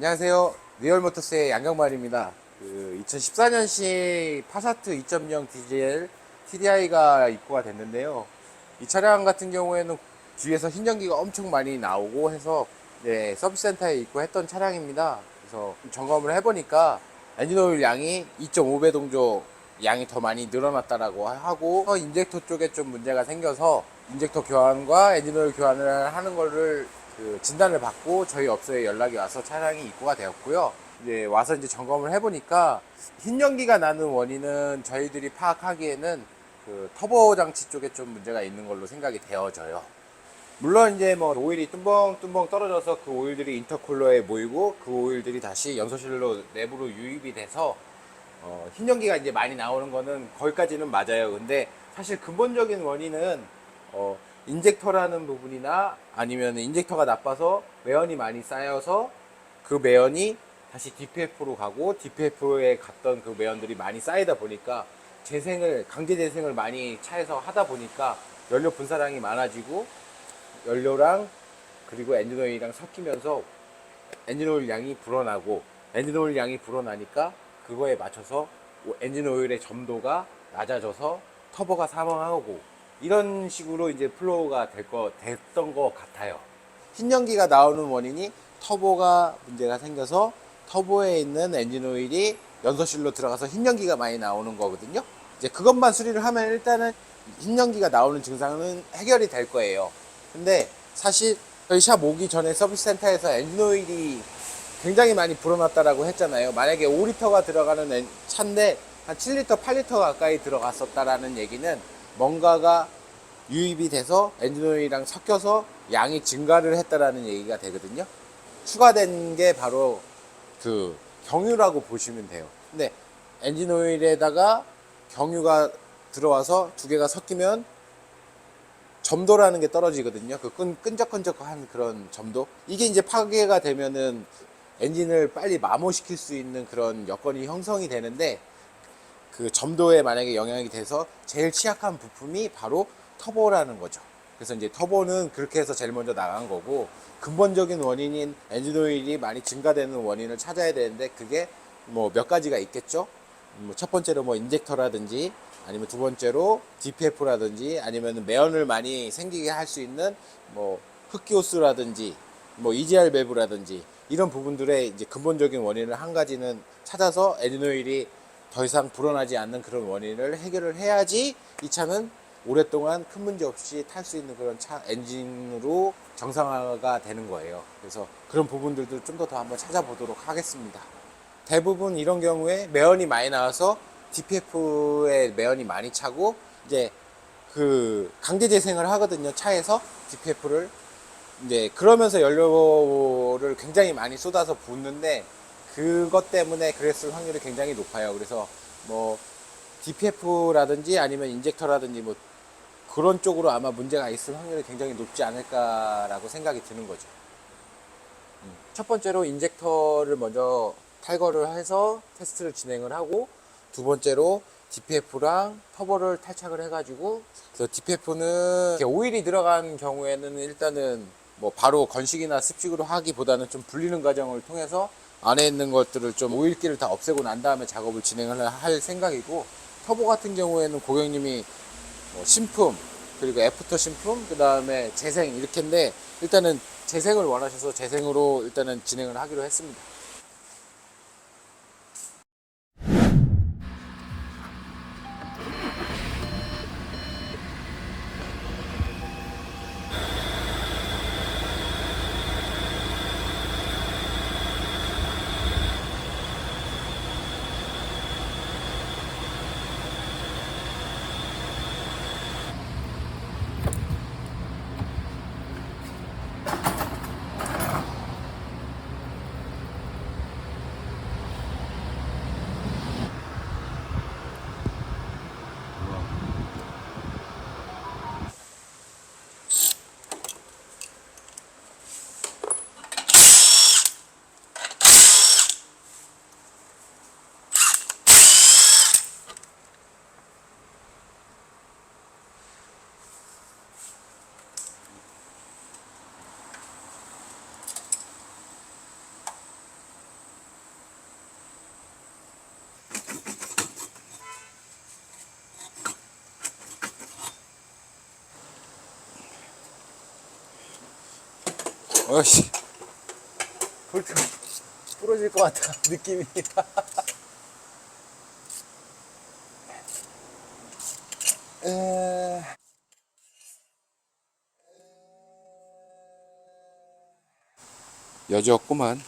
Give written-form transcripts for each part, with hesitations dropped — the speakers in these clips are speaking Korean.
안녕하세요. 리얼모터스의 양경만입니다. 2014년식 파사트 2.0 디젤 TDI가 입고가 됐는데요. 이 차량 같은 경우에는 뒤에서 흰전기가 엄청 많이 나오고 해서 서비스 센터에 입고했던 차량입니다. 그래서 점검을 해보니까 엔진오일 양이 2.5배 동조 양이 더 많이 늘어났다라고 하고 인젝터 쪽에 좀 문제가 생겨서 인젝터 교환과 엔진오일 교환을 하는 거를 진단을 받고 저희 업소에 연락이 와서 차량이 입고가 되었고요. 이제 와서 이제 점검을 해보니까 흰연기가 나는 원인은 저희들이 파악하기에는 터보 장치 쪽에 좀 문제가 있는 걸로 생각이 되어져요. 물론 이제 뭐 오일이 뚜껑 떨어져서 그 오일들이 인터쿨러에 모이고 그 오일들이 다시 연소실로 내부로 유입이 돼서 흰연기가 이제 많이 나오는 거는 거기까지는 맞아요. 근데 사실 근본적인 원인은 인젝터라는 부분이나 아니면 인젝터가 나빠서 매연이 많이 쌓여서 그 매연이 다시 DPF로 가고 DPF에 갔던 그 매연들이 많이 쌓이다 보니까 강제 재생을 많이 차에서 하다 보니까 연료 분사량이 많아지고 연료랑 그리고 엔진오일이랑 섞이면서 엔진오일 양이 불어나고 엔진오일 양이 불어나니까 그거에 맞춰서 엔진오일의 점도가 낮아져서 터보가 사망하고 이런 식으로 이제 플로우가 됐던 것 같아요. 흰연기가 나오는 원인이 터보가 문제가 생겨서 터보에 있는 엔진오일이 연소실로 들어가서 흰연기가 많이 나오는 거거든요. 이제 그것만 수리를 하면 일단은 흰연기가 나오는 증상은 해결이 될 거예요. 근데 사실 저희 샵 오기 전에 서비스 센터에서 엔진오일이 굉장히 많이 불어났다라고 했잖아요. 만약에 5리터가 들어가는 차인데 한 7리터, 8리터 가까이 들어갔었다라는 얘기는 뭔가가 유입이 돼서 엔진오일이랑 섞여서 양이 증가를 했다라는 얘기가 되거든요. 추가된 게 바로 경유라고 보시면 돼요. 근데 엔진오일에다가 경유가 들어와서 두 개가 섞이면 점도라는 게 떨어지거든요. 끈적끈적한 그런 점도. 이게 이제 파괴가 되면은 엔진을 빨리 마모시킬 수 있는 그런 여건이 형성이 되는데 그 점도에 만약에 영향이 돼서 제일 취약한 부품이 바로 터보라는 거죠. 그래서 이제 터보는 그렇게 해서 제일 먼저 나간 거고 근본적인 원인인 엔진오일이 많이 증가되는 원인을 찾아야 되는데 그게 뭐 몇 가지가 있겠죠. 첫 번째로 뭐 인젝터라든지 아니면 두 번째로 DPF라든지 아니면 매연을 많이 생기게 할 수 있는 뭐 흡기호스라든지 뭐 EGR 밸브라든지 이런 부분들의 이제 근본적인 원인을 한 가지는 찾아서 엔진오일이 더 이상 불어나지 않는 그런 원인을 해결을 해야지 이 차는 오랫동안 큰 문제 없이 탈 수 있는 그런 차 엔진으로 정상화가 되는 거예요. 그래서 그런 부분들도 좀 더 한번 찾아보도록 하겠습니다. 대부분 이런 경우에 매연이 많이 나와서 DPF에 매연이 많이 차고 이제 강제 재생을 하거든요. 차에서 DPF를 이제 그러면서 연료를 굉장히 많이 쏟아서 붓는데 그것 때문에 그랬을 확률이 굉장히 높아요. 그래서 뭐 DPF라든지 아니면 인젝터라든지 뭐 그런 쪽으로 아마 문제가 있을 확률이 굉장히 높지 않을까라고 생각이 드는 거죠. 첫 번째로 인젝터를 먼저 탈거를 해서 테스트를 진행을 하고 두 번째로 DPF랑 터보를 탈착을 해가지고 그래서 DPF는 오일이 들어간 경우에는 일단은 뭐 바로 건식이나 습식으로 하기보다는 좀 불리는 과정을 통해서 안에 있는 것들을 좀 오일기를 다 없애고 난 다음에 작업을 진행을 할 생각이고 터보 같은 경우에는 고객님이 신품 그리고 애프터 신품 그 다음에 재생 이렇게인데 일단은 재생을 원하셔서 재생으로 일단은 진행을 하기로 했습니다. 어씨, 볼트 부러질 것 같아 느낌이. 여지 없구만.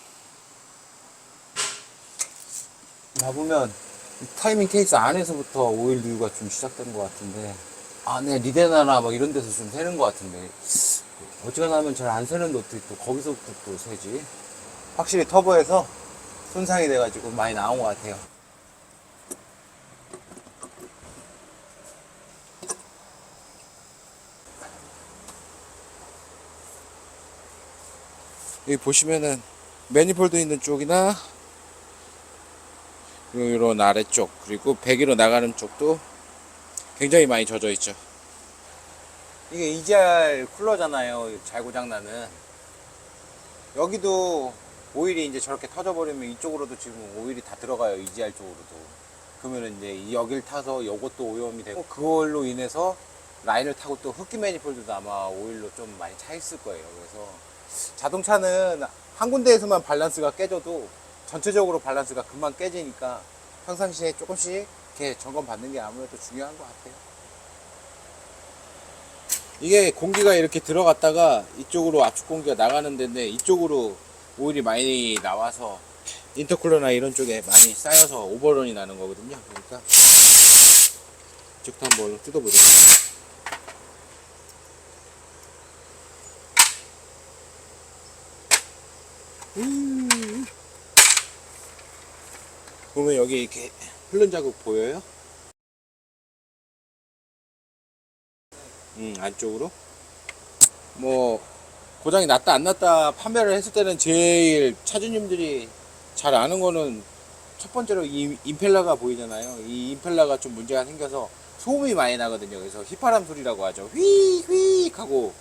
봐보면 타이밍 케이스 안에서부터 오일 누유가 좀 시작된 것 같은데, 안에 리데나나 막 이런 데서 좀 새는 것 같은데, 어지간하면 잘 안 새는데 어떻게 또 거기서부터 또 새지? 확실히 터보에서 손상이 돼가지고 많이 나온 것 같아요. 여기 보시면은 매니폴드 있는 쪽이나 이런 아래쪽, 그리고 배기로 나가는 쪽도 굉장히 많이 젖어 있죠. 이게 EGR 쿨러잖아요. 잘 고장나는. 여기도 오일이 이제 저렇게 터져버리면 이쪽으로도 지금 오일이 다 들어가요. EGR 쪽으로도. 그러면 이제 여길 타서 이것도 오염이 되고, 그걸로 인해서 라인을 타고 또 흡기 매니폴드도 아마 오일로 좀 많이 차 있을 거예요. 그래서 자동차는 한 군데에서만 밸런스가 깨져도 전체적으로 밸런스가 금방 깨지니까 평상시에 조금씩 이렇게 점검 받는 게 아무래도 중요한 것 같아요. 이게 공기가 이렇게 들어갔다가 이쪽으로 압축 공기가 나가는 데인데, 이쪽으로 오일이 많이 나와서 인터쿨러나 이런 쪽에 많이 쌓여서 오버런이 나는 거거든요. 그러니까 이쪽도 한번 뜯어보자. 보면 여기 이렇게 흘른 자국 보여요? 안쪽으로. 뭐 고장이 났다 안 났다 판매를 했을 때는 제일 차주님들이 잘 아는 거는, 첫 번째로 이 임펠러가 보이잖아요. 이 임펠러가 좀 문제가 생겨서 소음이 많이 나거든요. 그래서 휘파람 소리라고 하죠. 휘휘 하고,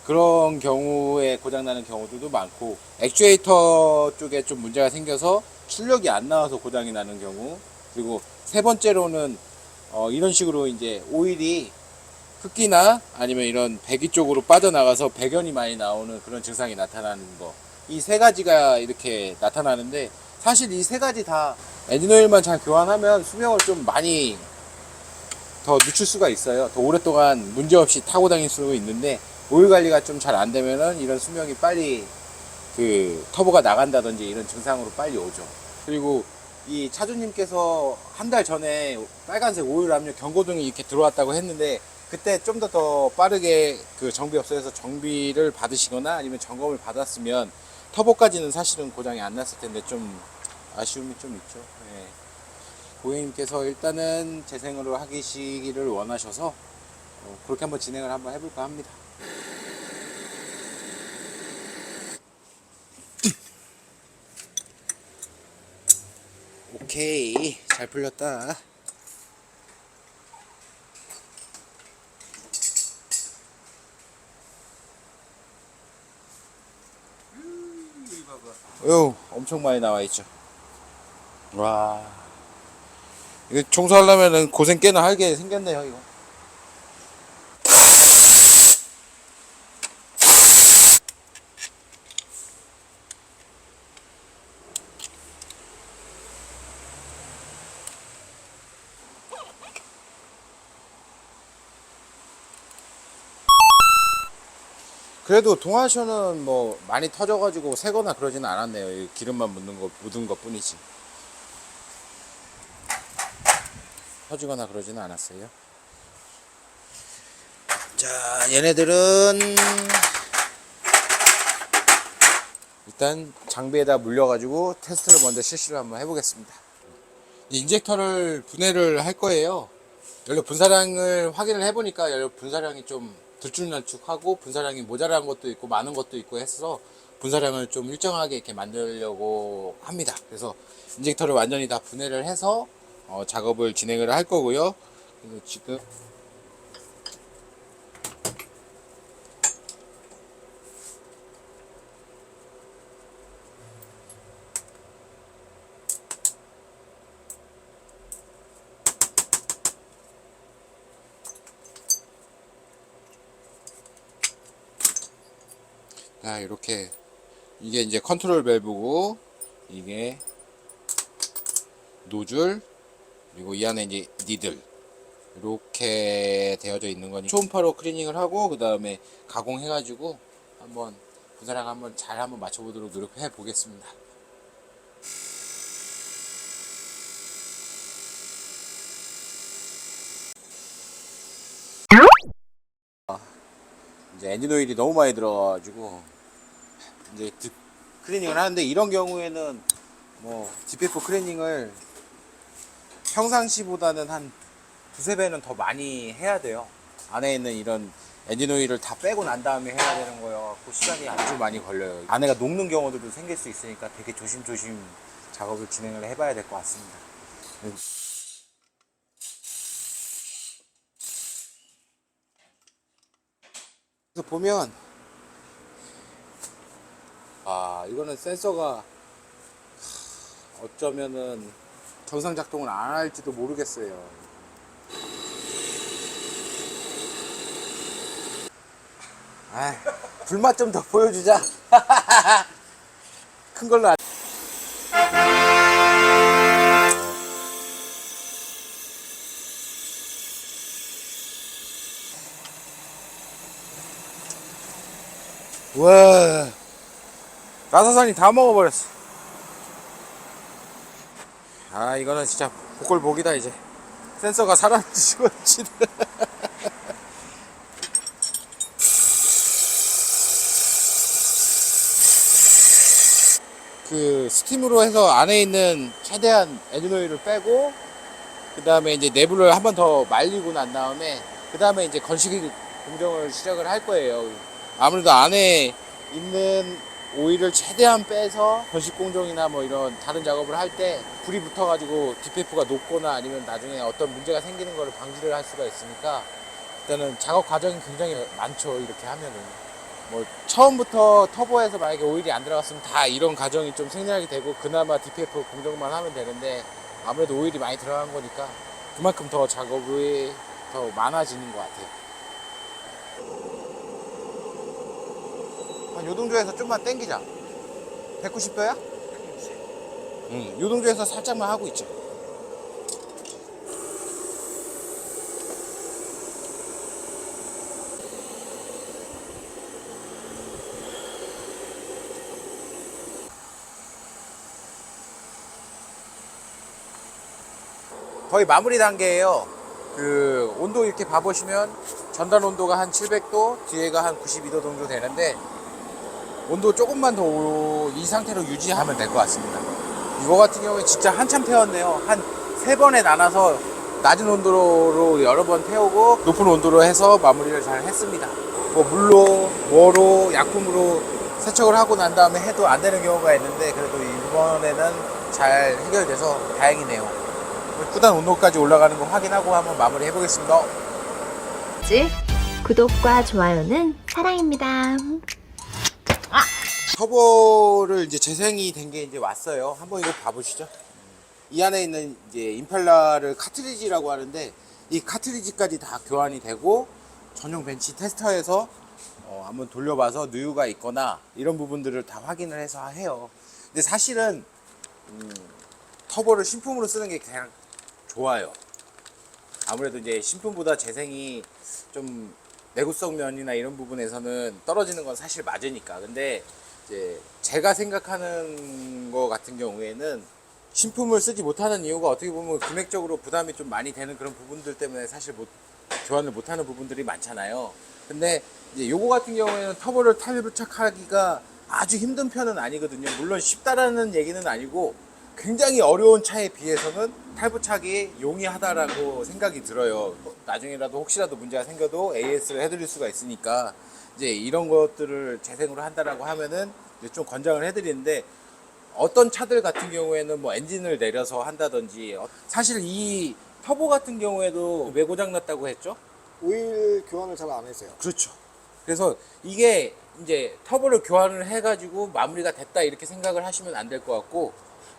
그런 경우에 고장나는 경우들도 많고, 액추에이터 쪽에 좀 문제가 생겨서 출력이 안 나와서 고장이 나는 경우, 그리고 세 번째로는 이런 식으로 이제 오일이 흡기나 아니면 이런 배기 쪽으로 빠져나가서 배견이 많이 나오는 그런 증상이 나타나는 거, 이 세 가지가 이렇게 나타나는데, 사실 이 세 가지 다 엔진오일만 잘 교환하면 수명을 좀 많이 더 늦출 수가 있어요. 더 오랫동안 문제없이 타고 다닐 수 있는데, 오일 관리가 좀 잘 안 되면은 이런 수명이 빨리, 그 터보가 나간다든지 이런 증상으로 빨리 오죠. 그리고 이 차주님께서 한 달 전에 빨간색 오일 압력 경고등이 이렇게 들어왔다고 했는데, 그때 좀 더 빠르게 그 정비업소에서 정비를 받으시거나 아니면 점검을 받았으면 터보까지는 사실은 고장이 안 났을 텐데, 좀 아쉬움이 좀 있죠. 예. 고객님께서 일단은 재생으로 하시기를 원하셔서 그렇게 한번 진행을 한번 해볼까 합니다. 오케이, 잘 풀렸다. 엄청 많이 나와 있죠. 와, 이거 청소하려면은 고생 꽤나 하게 생겼네요, 이거. 그래도 동아셔는 뭐 많이 터져가지고 새거나 그러지는 않았네요. 이 기름만 묻은 것 뿐이지. 터지거나 그러지는 않았어요. 자, 얘네들은 일단 장비에다 물려가지고 테스트를 먼저 실시를 한번 해보겠습니다. 인젝터를 분해를 할 거예요. 연료 분사량을 확인을 해보니까 연료 분사량이 좀 들쭉날쭉하고 분사량이 모자란 것도 있고 많은 것도 있고 해서 분사량을 좀 일정하게 이렇게 만들려고 합니다. 그래서 인젝터를 완전히 다 분해를 해서 작업을 진행을 할 거고요. 그래서 지금 이렇게 이게 이제 컨트롤 밸브고, 이게 노즐, 그리고 이 안에 이제 니들 이렇게 되어져 있는 거니 초음파로 클리닝을 하고 그 다음에 가공해가지고 한번 분사랑 한번 잘 한번 맞춰보도록 노력해 보겠습니다. 이제 엔진 오일이 너무 많이 들어가지고 이제 클리닝을 하는데, 이런 경우에는 뭐 DPF 클리닝을 평상시보다는 한 두세 배는 더 많이 해야 돼요. 안에 있는 이런 엔진 오일을 다 빼고 난 다음에 해야 되는 거여 그 시간이 아주 많이 걸려요. 안에가 녹는 경우들도 생길 수 있으니까 되게 조심조심 작업을 진행을 해봐야 될 것 같습니다. 그래서 보면 이거는 센서가 어쩌면은 정상 작동을 안 할지도 모르겠어요. 불맛 좀 더 보여주자. 큰 걸로 와, 나사산이 다 먹어버렸어. 이거는 진짜 복골복이다. 이제 센서가 사라지고 지는. 그 스팀으로 해서 안에 있는 최대한 엔진 오일을 빼고, 그 다음에 이제 내부를 한 번 더 말리고 난 다음에 그 다음에 이제 건식 공정을 시작을 할 거예요. 아무래도 안에 있는 오일을 최대한 빼서 건식 공정이나 뭐 이런 다른 작업을 할 때 불이 붙어가지고 DPF가 녹거나 아니면 나중에 어떤 문제가 생기는 것을 방지를 할 수가 있으니까, 일단은 작업 과정이 굉장히 많죠. 이렇게 하면은 뭐 처음부터 터보에서 만약에 오일이 안 들어갔으면 다 이런 과정이 좀 생략이 되고 그나마 DPF 공정만 하면 되는데, 아무래도 오일이 많이 들어간 거니까 그만큼 더 작업이 더 많아지는 것 같아요. 한 요동조에서 좀만 당기자. 190도야? 응, 요동조에서 살짝만 하고 있죠. 거의 마무리 단계예요. 그 온도 이렇게 봐보시면 전단 온도가 한 700도, 뒤에가 한 92도 정도 되는데, 온도 조금만 더 이 상태로 유지하면 될 것 같습니다. 이거 같은 경우에 진짜 한참 태웠네요. 한 3번에 나눠서 낮은 온도로 여러 번 태우고 높은 온도로 해서 마무리를 잘 했습니다. 뭐 물로 뭐로 약품으로 세척을 하고 난 다음에 해도 안 되는 경우가 있는데, 그래도 이번에는 잘 해결돼서 다행이네요. 꾸단 온도까지 올라가는 거 확인하고 한번 마무리 해보겠습니다. 구독과 좋아요는 사랑입니다. 터보를 이제 재생이 된 게 이제 왔어요. 한번 이거 봐보시죠. 이 안에 있는 이제 임펠러를 카트리지라고 하는데, 이 카트리지까지 다 교환이 되고 전용 벤치 테스터에서 한번 돌려봐서 누유가 있거나 이런 부분들을 다 확인을 해서 해요. 근데 사실은 터보를 신품으로 쓰는 게 그냥 좋아요. 아무래도 이제 신품보다 재생이 좀 내구성 면이나 이런 부분에서는 떨어지는 건 사실 맞으니까. 근데 이제 제가 생각하는 거 같은 경우에는 신품을 쓰지 못하는 이유가 어떻게 보면 금액적으로 부담이 좀 많이 되는 그런 부분들 때문에 사실 교환을 못하는 부분들이 많잖아요. 근데 이제 요거 같은 경우에는 터보를 탈부착하기가 아주 힘든 편은 아니거든요. 물론 쉽다라는 얘기는 아니고 굉장히 어려운 차에 비해서는 탈부착이 용이하다라고 생각이 들어요. 나중에라도 혹시라도 문제가 생겨도 AS를 해드릴 수가 있으니까, 이제 이런 것들을 재생으로 한다라고 하면은 이제 좀 권장을 해드리는데, 어떤 차들 같은 경우에는 뭐 엔진을 내려서 한다든지, 사실 이 터보 같은 경우에도 왜 고장 났다고 했죠? 오일 교환을 잘 안 했어요. 그렇죠. 그래서 이게 이제 터보를 교환을 해가지고 마무리가 됐다 이렇게 생각을 하시면 안 될 것 같고,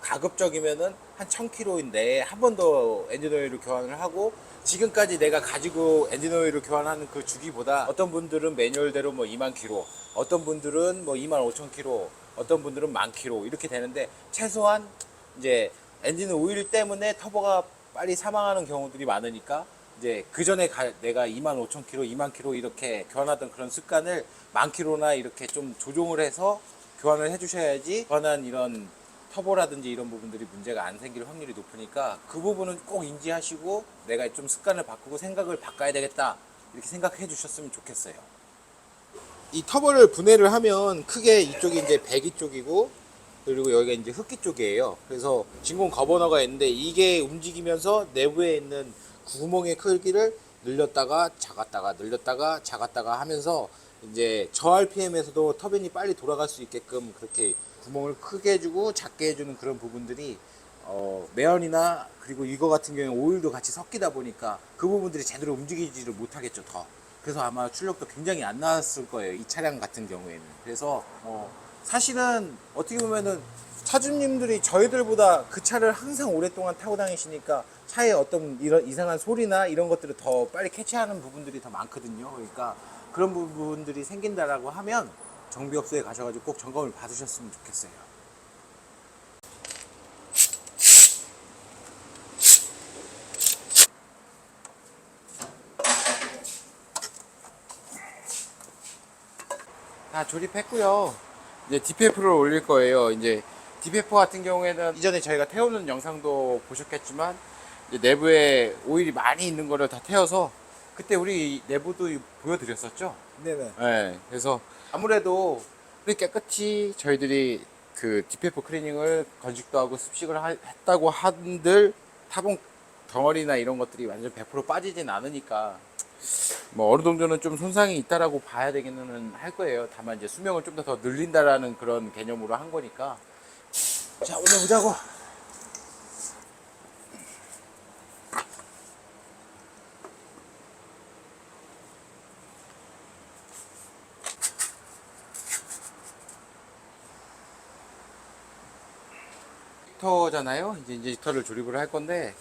가급적이면은 한 1000km인데 한 번 더 엔진 오일을 교환을 하고, 지금까지 내가 가지고 엔진 오일을 교환하는 그 주기보다 어떤 분들은 매뉴얼대로 뭐 2만 km, 어떤 분들은 뭐 2만 5천 km, 어떤 분들은 10,000km 이렇게 되는데, 최소한 이제 엔진 오일 때문에 터보가 빨리 사망하는 경우들이 많으니까 이제 그 전에 내가 25,000km, 20,000km 이렇게 교환하던 그런 습관을 10,000km나 이렇게 좀 조정을 해서 교환을 해주셔야지 교환한 이런 터보라든지 이런 부분들이 문제가 안 생길 확률이 높으니까, 그 부분은 꼭 인지하시고 내가 좀 습관을 바꾸고 생각을 바꿔야 되겠다 이렇게 생각해 주셨으면 좋겠어요. 이 터보를 분해를 하면 크게 이쪽이 이제 배기 쪽이고, 그리고 여기가 이제 흡기 쪽이에요. 그래서 진공 거버너가 있는데, 이게 움직이면서 내부에 있는 구멍의 크기를 늘렸다가 작았다가 늘렸다가 작았다가 하면서 이제 저 RPM에서도 터빈이 빨리 돌아갈 수 있게끔 그렇게 구멍을 크게 해주고 작게 해주는 그런 부분들이 매연이나, 그리고 이거 같은 경우에 오일도 같이 섞이다 보니까 그 부분들이 제대로 움직이지를 못하겠죠, 더. 그래서 아마 출력도 굉장히 안 나왔을 거예요, 이 차량 같은 경우에는. 그래서 사실은 어떻게 보면은 차주님들이 저희들보다 그 차를 항상 오랫동안 타고 다니시니까 차에 어떤 이런 이상한 소리나 이런 것들을 더 빨리 캐치하는 부분들이 더 많거든요. 그러니까 그런 부분들이 생긴다라고 하면 정비업소에 가셔가지고 꼭 점검을 받으셨으면 좋겠어요. 다 조립했고요. 이제 DPF를 올릴 거예요. 이제 DPF 같은 경우에는 이전에 저희가 태우는 영상도 보셨겠지만, 이제 내부에 오일이 많이 있는 거를 다 태워서 그때 우리 내부도 보여드렸었죠. 네네. 네, 그래서 아무래도 깨끗이 저희들이 그 DPF 클리닝을 건식도 하고 습식을 했다고 한들 타공 덩어리나 이런 것들이 완전 100% 빠지진 않으니까 뭐 어느 정도는 좀 손상이 있다라고 봐야 되기는 할 거예요. 다만 이제 수명을 좀 더 늘린다라는 그런 개념으로 한 거니까. 자, 올려보자고. 인젝터잖아요. 이제 인젝터를 조립을 할 건데,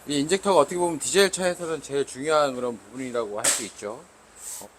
이 인젝터가 어떻게 보면 디젤 차에서는 제일 중요한 그런 부분이라고 할 수 있죠.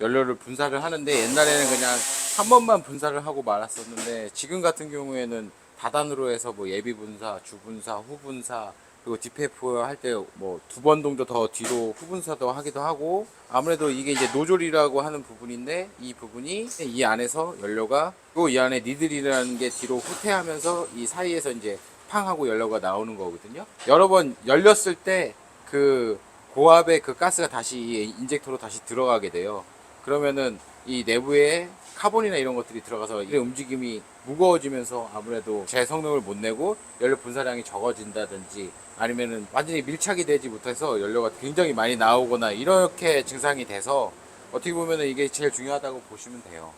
연료를 분사를 하는데, 옛날에는 그냥 한 번만 분사를 하고 말았었는데, 지금 같은 경우에는 다단으로 해서 뭐 예비 분사, 주 분사, 후 분사, 그리고 DPF 할 때 뭐 2번 정도 더 뒤로 후 분사도 하기도 하고, 아무래도 이게 이제 노즐이라고 하는 부분인데, 이 부분이 이 안에서 연료가, 그리고 이 안에 니들이라는 게 뒤로 후퇴하면서 이 사이에서 이제 팡 하고 연료가 나오는 거거든요. 여러 번 열렸을 때 그 고압의 그 가스가 다시 이 인젝터로 다시 들어가게 돼요. 그러면은 이 내부에 카본이나 이런 것들이 들어가서 이 움직임이 무거워지면서 아무래도 제 성능을 못 내고 연료 분사량이 적어진다든지, 아니면은 완전히 밀착이 되지 못해서 연료가 굉장히 많이 나오거나 이렇게 증상이 돼서, 어떻게 보면은 이게 제일 중요하다고 보시면 돼요.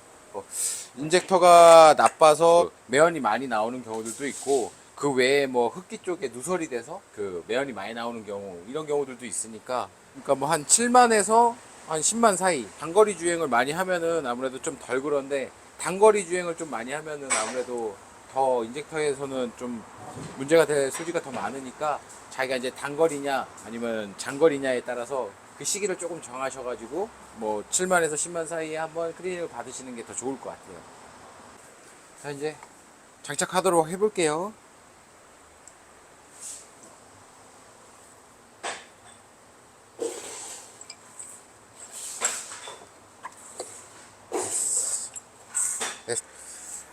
인젝터가 나빠서 매연이 많이 나오는 경우들도 있고, 그 외에 뭐 흡기 쪽에 누설이 돼서 그 매연이 많이 나오는 경우, 이런 경우들도 있으니까, 그러니까 뭐 한 7만에서 한 10만 사이, 단거리 주행을 많이 하면은 아무래도 좀 덜 그런데, 단거리 주행을 좀 많이 하면은 아무래도 더 인젝터에서는 좀 문제가 될 소지가 더 많으니까, 자기가 이제 단거리냐 아니면 장거리냐에 따라서 그 시기를 조금 정하셔가지고 뭐 7만에서 10만 사이에 한번 클리닝을 받으시는 게 더 좋을 것 같아요. 자, 이제 장착하도록 해볼게요.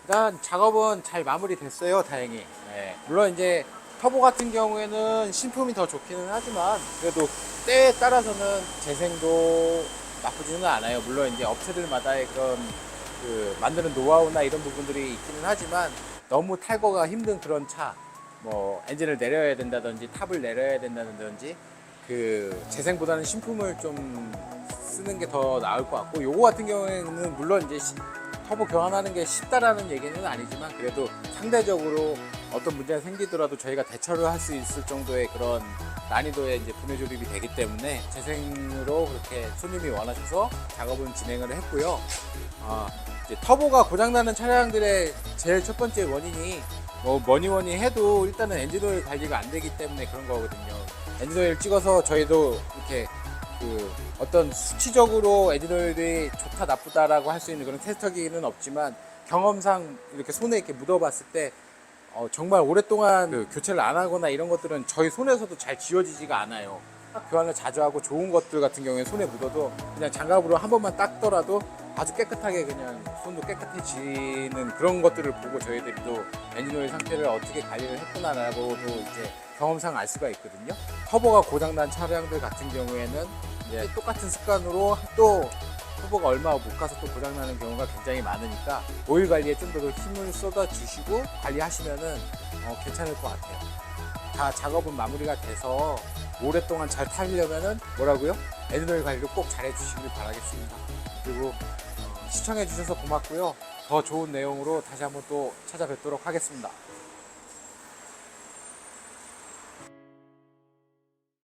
일단 작업은 잘 마무리됐어요, 다행히. 네. 물론 이제 터보 같은 경우에는 신품이 더 좋기는 하지만, 그래도 때에 따라서는 재생도 나쁘지는 않아요. 물론 이제 업체들마다의 그런 그 만드는 노하우나 이런 부분들이 있기는 하지만, 너무 탈거가 힘든 그런 차, 뭐 엔진을 내려야 된다든지 탑을 내려야 된다든지, 그 재생보다는 신품을 좀 쓰는 게 더 나을 것 같고, 요거 같은 경우에는 물론 이제 터보 교환하는 게 쉽다라는 얘기는 아니지만, 그래도 상대적으로 어떤 문제가 생기더라도 저희가 대처를 할 수 있을 정도의 그런 난이도의 이제 분해 조립이 되기 때문에, 재생으로 그렇게 손님이 원하셔서 작업은 진행을 했고요. 이제 터보가 고장나는 차량들의 제일 첫 번째 원인이 뭐 뭐니 해도 일단은 엔진오일 관리가 안 되기 때문에 그런 거거든요. 엔진오일 찍어서 저희도 이렇게 그 어떤 수치적으로 엔진오일이 좋다 나쁘다라고 할 수 있는 그런 테스터기는 없지만, 경험상 이렇게 손에 이렇게 묻어봤을 때 정말 오랫동안 그 교체를 안 하거나 이런 것들은 저희 손에서도 잘 지워지지가 않아요. 교환을 자주 하고 좋은 것들 같은 경우에 손에 묻어도 그냥 장갑으로 한 번만 닦더라도 아주 깨끗하게 그냥 손도 깨끗해지는 그런 것들을 보고 저희들이 또 엔진오일 상태를 어떻게 관리를 했구나라고도 이제 경험상 알 수가 있거든요. 터보가 고장난 차량들 같은 경우에는 이제 똑같은 습관으로 또 터보가 얼마 못 가서 또 고장나는 경우가 굉장히 많으니까 오일 관리에 좀 더 힘을 쏟아 주시고 관리하시면은 괜찮을 것 같아요. 다 작업은 마무리가 돼서 오랫동안 잘 타려면은 뭐라고요? 엔진오일 관리를 꼭 잘 해주시길 바라겠습니다. 그리고 시청해 주셔서 고맙고요. 더 좋은 내용으로 다시 한번 또 찾아뵙도록 하겠습니다.